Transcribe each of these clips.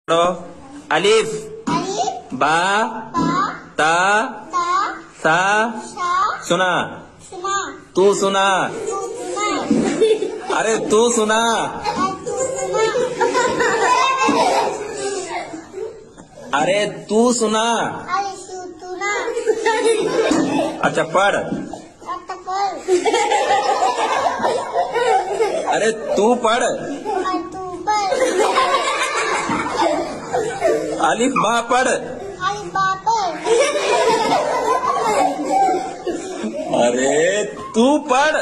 पढ़ो। अलिफ बा ता सा सुना। तू सुना। अरे तू सुना। अरे तू सुना। अच्छा पढ़। अरे तू पढ़। अलिफ बा पढ़। अरे तू पढ़।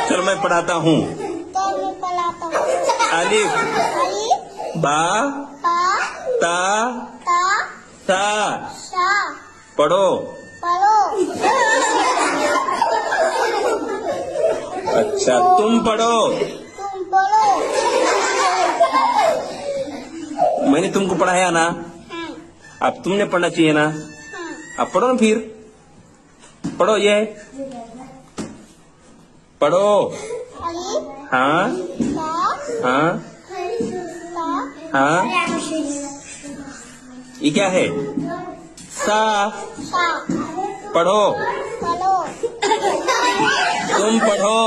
चल मैं पढ़ाता हूँ। अलिफ बा ता सा पढ़ो। अच्छा तुम पढ़ो। मैंने तुमको पढ़ाया ना, अब तुमने पढ़ना चाहिए ना। अब पढ़ो ना फिर। पढ़ो ये पढ़ो। हाँ हाँ हाँ। ये क्या है? सा पढ़ो। तुम पढ़ो।